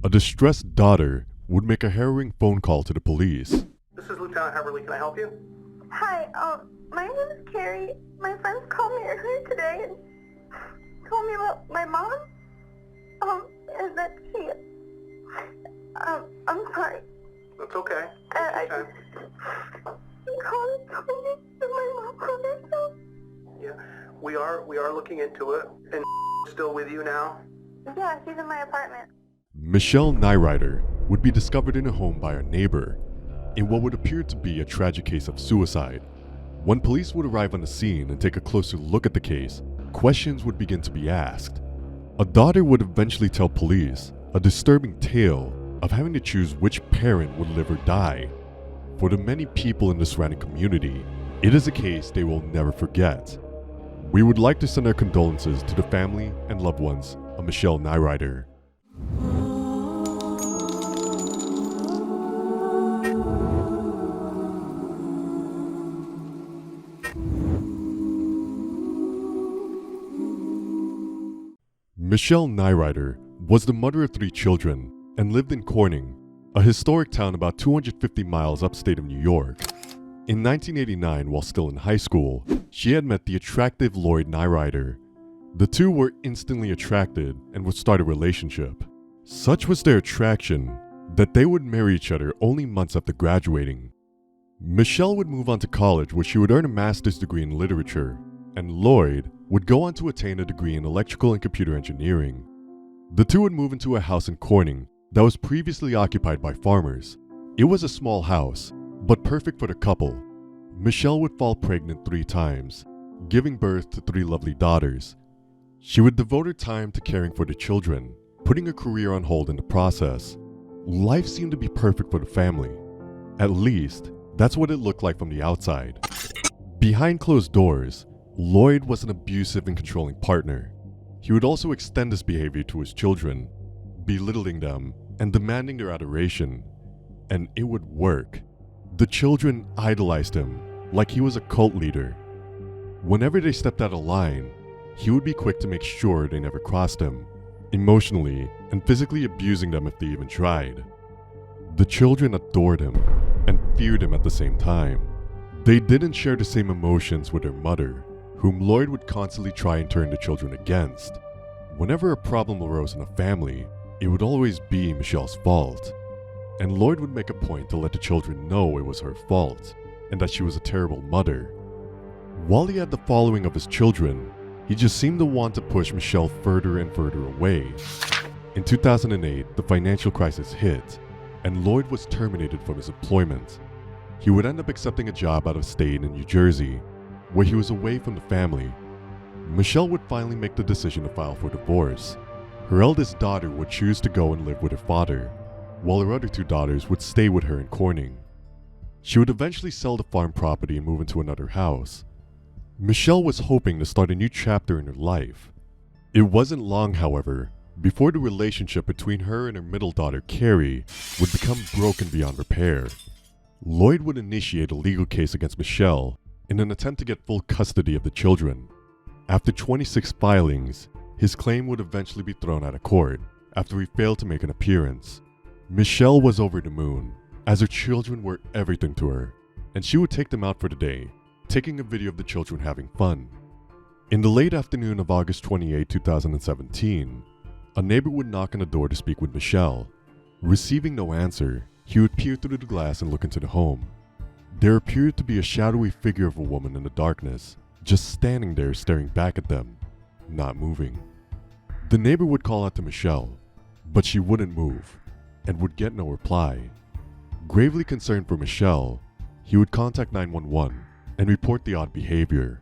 A distressed daughter would make a harrowing phone call to the police. This is Lieutenant Heverly. Can I help you? Hi, my name is Carrie. My friends called me earlier today and told me about my mom. And that she, I'm sorry. That's okay. I Take your time. called and told me that my mom hurt herself. Yeah, we are looking into it. And still with you now? Yeah, she's in my apartment. Michelle Nyrider would be discovered in a home by a neighbor in what would appear to be a tragic case of suicide. When police would arrive on the scene and take a closer look at the case, questions would begin to be asked. A daughter would eventually tell police a disturbing tale of having to choose which parent would live or die. For the many people in the surrounding community, it is a case they will never forget. We would like to send our condolences to the family and loved ones of Michelle Nyrider. Michelle Nyrider was the mother of 3 children and lived in Corning, a historic town about 250 miles upstate of New York. In 1989, while still in high school, she had met the attractive Lloyd Nyrider. The two were instantly attracted and would start a relationship. Such was their attraction that they would marry each other only months after graduating. Michelle would move on to college where she would earn a master's degree in literature, and Lloyd would go on to attain a degree in electrical and computer engineering. The two would move into a house in Corning that was previously occupied by farmers. It was a small house, but perfect for the couple. Michelle would fall pregnant 3 times, giving birth to 3 lovely daughters. She would devote her time to caring for the children, putting her career on hold in the process. Life seemed to be perfect for the family. At least, that's what it looked like from the outside. Behind closed doors, Lloyd was an abusive and controlling partner. He would also extend this behavior to his children, belittling them and demanding their adoration. And it would work. The children idolized him like he was a cult leader. Whenever they stepped out of line, he would be quick to make sure they never crossed him, emotionally and physically abusing them if they even tried. The children adored him and feared him at the same time. They didn't share the same emotions with their mother, whom Lloyd would constantly try and turn the children against. Whenever a problem arose in a family, it would always be Michelle's fault. And Lloyd would make a point to let the children know it was her fault, and that she was a terrible mother. While he had the following of his children, he just seemed to want to push Michelle further and further away. In 2008, the financial crisis hit, and Lloyd was terminated from his employment. He would end up accepting a job out of state in New Jersey, where he was away from the family. Michelle would finally make the decision to file for divorce. Her eldest daughter would choose to go and live with her father, while her other 2 daughters would stay with her in Corning. She would eventually sell the farm property and move into another house. Michelle was hoping to start a new chapter in her life. It wasn't long, however, before the relationship between her and her middle daughter, Carrie, would become broken beyond repair. Lloyd would initiate a legal case against Michelle in an attempt to get full custody of the children. After 26 filings, his claim would eventually be thrown out of court after he failed to make an appearance. Michelle was over the moon, as her children were everything to her, and she would take them out for the day, taking a video of the children having fun. In the late afternoon of August 28, 2017, a neighbor would knock on the door to speak with Michelle. Receiving no answer, he would peer through the glass and look into the home. There appeared to be a shadowy figure of a woman in the darkness, just standing there staring back at them, not moving. The neighbor would call out to Michelle, but she wouldn't move, and would get no reply. Gravely concerned for Michelle, he would contact 911 and report the odd behavior.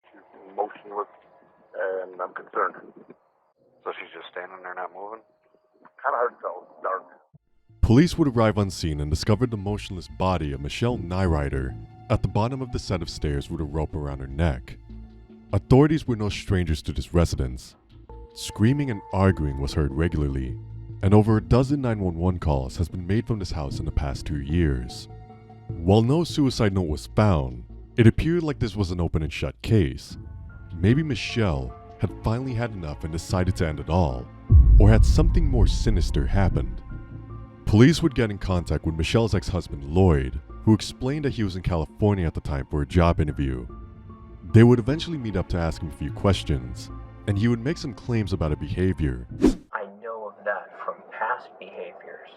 She's motionless, and I'm concerned. So she's just standing there not moving? Kind of hard to tell, it's dark. Police would arrive on scene and discover the motionless body of Michelle Nyrider at the bottom of the set of stairs with a rope around her neck. Authorities were no strangers to this residence. Screaming and arguing was heard regularly, and over a dozen 911 calls has been made from this house in the past 2 years. While no suicide note was found, it appeared like this was an open and shut case. Maybe Michelle had finally had enough and decided to end it all. or had something more sinister happened? Police would get in contact with Michelle's ex-husband Lloyd, who explained that he was in California at the time for a job interview. They would eventually meet up to ask him a few questions, and he would make some claims about her behavior. I know of that from past behaviors,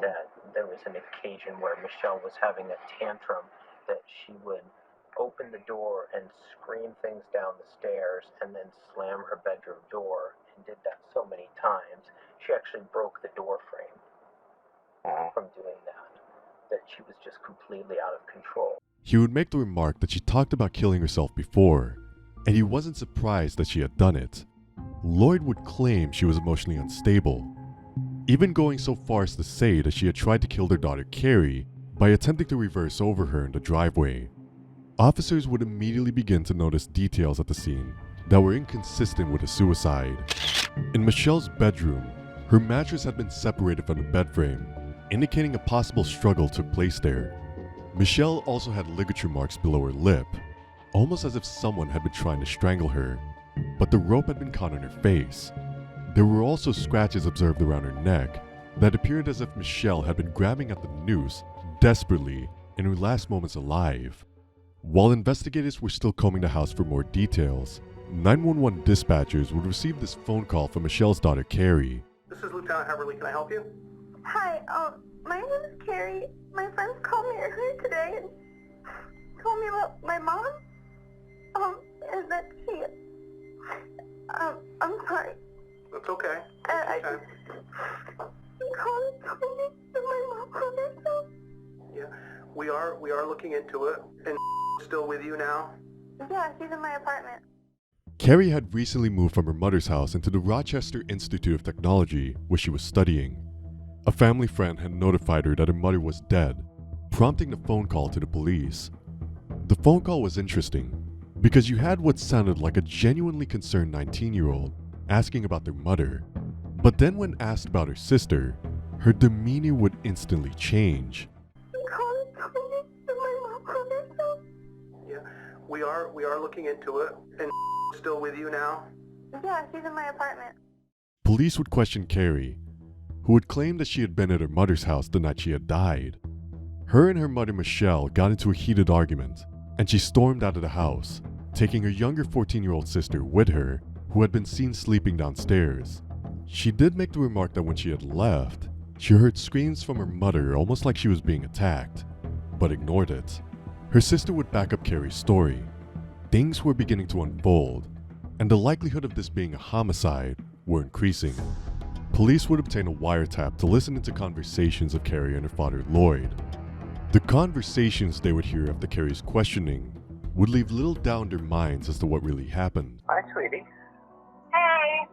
that there was an occasion where Michelle was having a tantrum, that she would open the door and scream things down the stairs and then slam her bedroom door, and did that so many times. She actually broke the door frame from doing that she was just completely out of control. He would make the remark that she talked about killing herself before, and he wasn't surprised that she had done it. Lloyd would claim she was emotionally unstable, even going so far as to say that she had tried to kill their daughter Carrie by attempting to reverse over her in the driveway. Officers would immediately begin to notice details at the scene that were inconsistent with a suicide. In Michelle's bedroom, her mattress had been separated from the bed frame, indicating a possible struggle took place there. Michelle also had ligature marks below her lip, almost as if someone had been trying to strangle her, but the rope had been caught on her face. There were also scratches observed around her neck that appeared as if Michelle had been grabbing at the noose desperately in her last moments alive. While investigators were still combing the house for more details, 911 dispatchers would receive this phone call from Michelle's daughter Carrie. This is Lieutenant Heverly. Can I help you? Hi, my name is Carrie. My friends called me earlier today and told me about my mom. And that she, I'm sorry. That's okay. I Take your time. called and told me that my mom killed herself. Yeah, we are looking into it. And still with you now? Yeah, she's in my apartment. Carrie had recently moved from her mother's house into the Rochester Institute of Technology, where she was studying. A family friend had notified her that her mother was dead, prompting the phone call to the police. The phone call was interesting because you had what sounded like a genuinely concerned 19-year-old asking about their mother, but then when asked about her sister, her demeanor would instantly change. She called and told me that my mom killed herself. Yeah, we are looking into it. And still with you now? Yeah, she's in my apartment. Police would question Carrie, who would claim that she had been at her mother's house the night she had died. Her and her mother Michelle got into a heated argument, and she stormed out of the house, taking her younger 14-year-old sister with her, who had been seen sleeping downstairs. She did make the remark that when she had left, she heard screams from her mother almost like she was being attacked, but ignored it. Her sister would back up Carrie's story. Things were beginning to unfold, and the likelihood of this being a homicide were increasing. Police would obtain a wiretap to listen into conversations of Carrie and her father Lloyd. The conversations they would hear after Carrie's questioning would leave little doubt in their minds as to what really happened. Hi, sweetie. Hey,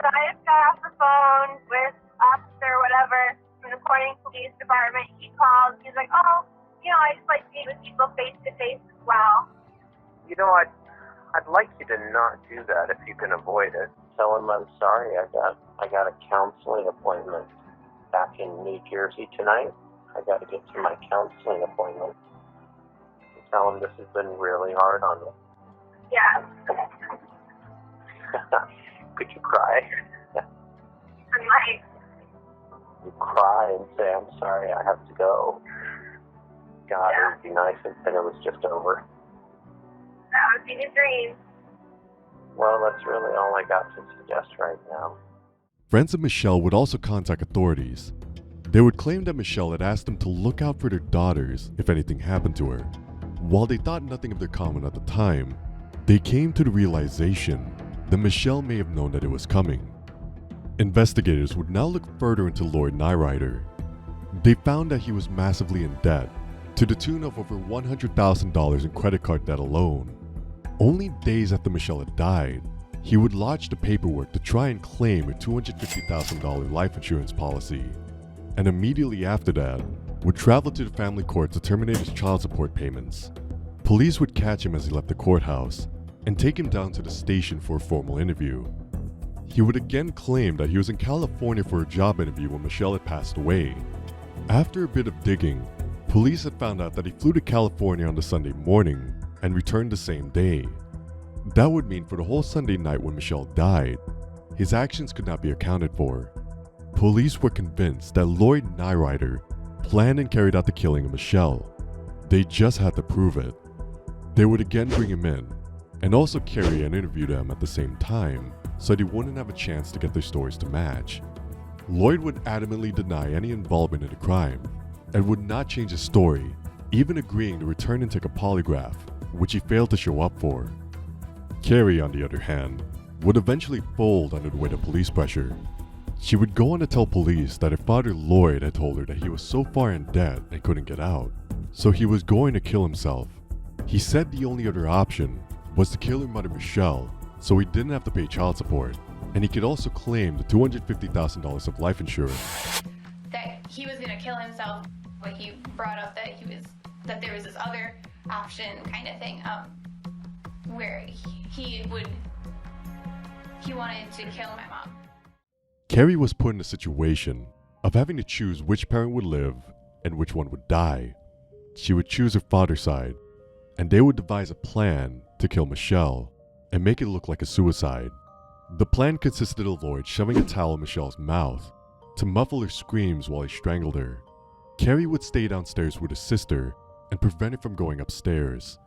so I just got off the phone with officer whatever from the Corning Police Department. He called. He's like, oh, I just like to meet with people face to face as well. You know, I'd like you to not do that if you can avoid it. Tell him I'm sorry. I got a counseling appointment back in New Jersey tonight. I got to get to my counseling appointment. Tell him this has been really hard on me. Yeah. Could you cry? I'm like, You cry and say, I'm sorry, I have to go. God, it would be nice if it was just over. that would be the dream. Well, that's really all I got to suggest right now. Friends of Michelle would also contact authorities. They would claim that Michelle had asked them to look out for their daughters if anything happened to her. While they thought nothing of their comment at the time, they came to the realization that Michelle may have known that it was coming. Investigators would now look further into Lloyd Nyrider. They found that he was massively in debt, to the tune of over $100,000 in credit card debt alone. Only days after Michelle had died, he would lodge the paperwork to try and claim a $250,000 life insurance policy, and immediately after that, would travel to the family court to terminate his child support payments. Police would catch him as he left the courthouse and take him down to the station for a formal interview. He would again claim that he was in California for a job interview when Michelle had passed away. After a bit of digging, police had found out that he flew to California on the Sunday morning and returned the same day. That would mean for the whole Sunday night when Michelle died, his actions could not be accounted for. Police were convinced that Lloyd Nyrider planned and carried out the killing of Michelle. They just had to prove it. They would again bring him in, and also Carrie and interview them at the same time, so they wouldn't have a chance to get their stories to match. Lloyd would adamantly deny any involvement in the crime, and would not change his story, even agreeing to return and take a polygraph, which he failed to show up for. Carrie, on the other hand, would eventually fold under the weight of police pressure. She would go on to tell police that her father Lloyd had told her that he was so far in debt and couldn't get out, so he was going to kill himself. He said the only other option was to kill her mother Michelle, so he didn't have to pay child support, and he could also claim the $250,000 of life insurance. That he was gonna kill himself, but he brought up that there was this other option kind of thing, where he wanted to kill my mom. Carrie was put in a situation of having to choose which parent would live and which one would die. She would choose her father's side, and they would devise a plan to kill Michelle and make it look like a suicide. The plan consisted of Lloyd shoving a towel in Michelle's mouth to muffle her screams while he strangled her. Carrie would stay downstairs with his sister and prevent her from going upstairs.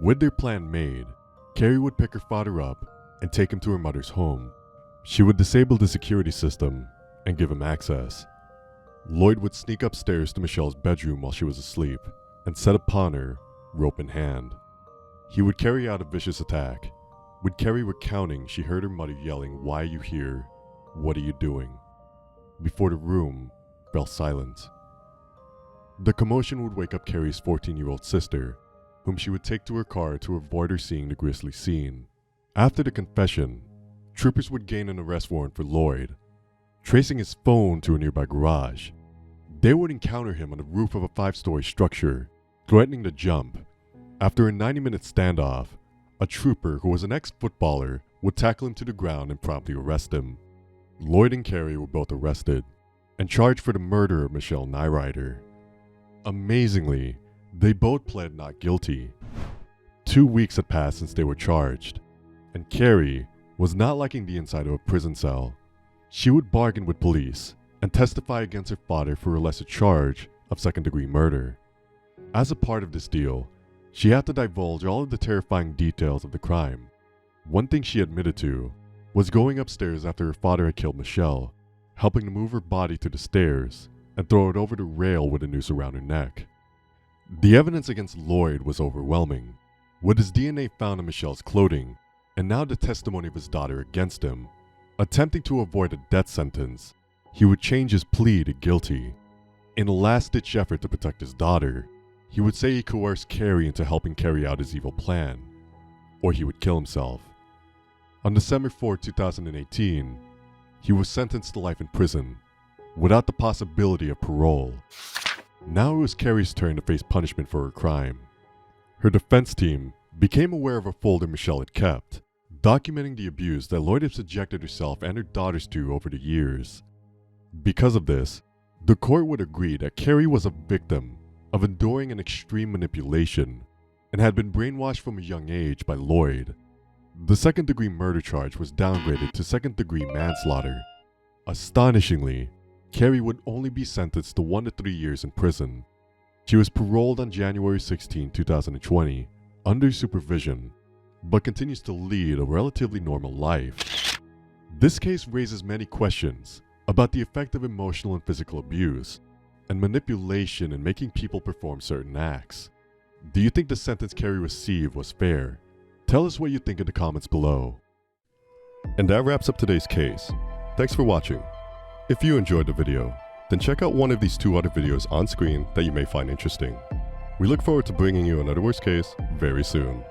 With their plan made, Carrie would pick her father up and take him to her mother's home. She would disable the security system and give him access. Lloyd would sneak upstairs to Michelle's bedroom while she was asleep and set upon her, rope in hand. He would carry out a vicious attack. With Carrie recounting, she heard her mother yelling, "Why are you here? What are you doing?" before the room fell silent. The commotion would wake up Carrie's 14-year-old sister, whom she would take to her car to avoid her seeing the grisly scene. After the confession, troopers would gain an arrest warrant for Lloyd. Tracing his phone to a nearby garage, they would encounter him on the roof of a 5-story structure, threatening to jump. After a 90-minute standoff, a trooper who was an ex-footballer would tackle him to the ground and promptly arrest him. Lloyd and Carrie were both arrested and charged for the murder of Michelle Nyrider. Amazingly, they both pled not guilty. 2 weeks had passed since they were charged, and Carrie was not liking the inside of a prison cell. She would bargain with police and testify against her father for a lesser charge of second-degree murder. As a part of this deal, she had to divulge all of the terrifying details of the crime. One thing she admitted to was going upstairs after her father had killed Michelle, helping to move her body to the stairs and throw it over the rail with a noose around her neck. The evidence against Lloyd was overwhelming, with his DNA found in Michelle's clothing, and now the testimony of his daughter against him. Attempting to avoid a death sentence, he would change his plea to guilty. In a last-ditch effort to protect his daughter, he would say he coerced Carrie into helping carry out his evil plan, or he would kill himself. On December 4, 2018, he was sentenced to life in prison, without the possibility of parole. Now it was Carrie's turn to face punishment for her crime. Her defense team became aware of a folder Michelle had kept, documenting the abuse that Lloyd had subjected herself and her daughters to over the years. Because of this, the court would agree that Carrie was a victim of enduring an extreme manipulation and had been brainwashed from a young age by Lloyd. The second-degree murder charge was downgraded to second-degree manslaughter. Astonishingly, Carrie would only be sentenced to 1 to 3 years in prison. She was paroled on January 16, 2020, under supervision, but continues to lead a relatively normal life. This case raises many questions about the effect of emotional and physical abuse and manipulation in making people perform certain acts. Do you think the sentence Carrie received was fair? Tell us what you think in the comments below. And that wraps up today's case. Thanks for watching. If you enjoyed the video, then check out one of these 2 other videos on screen that you may find interesting. We look forward to bringing you another worst case very soon.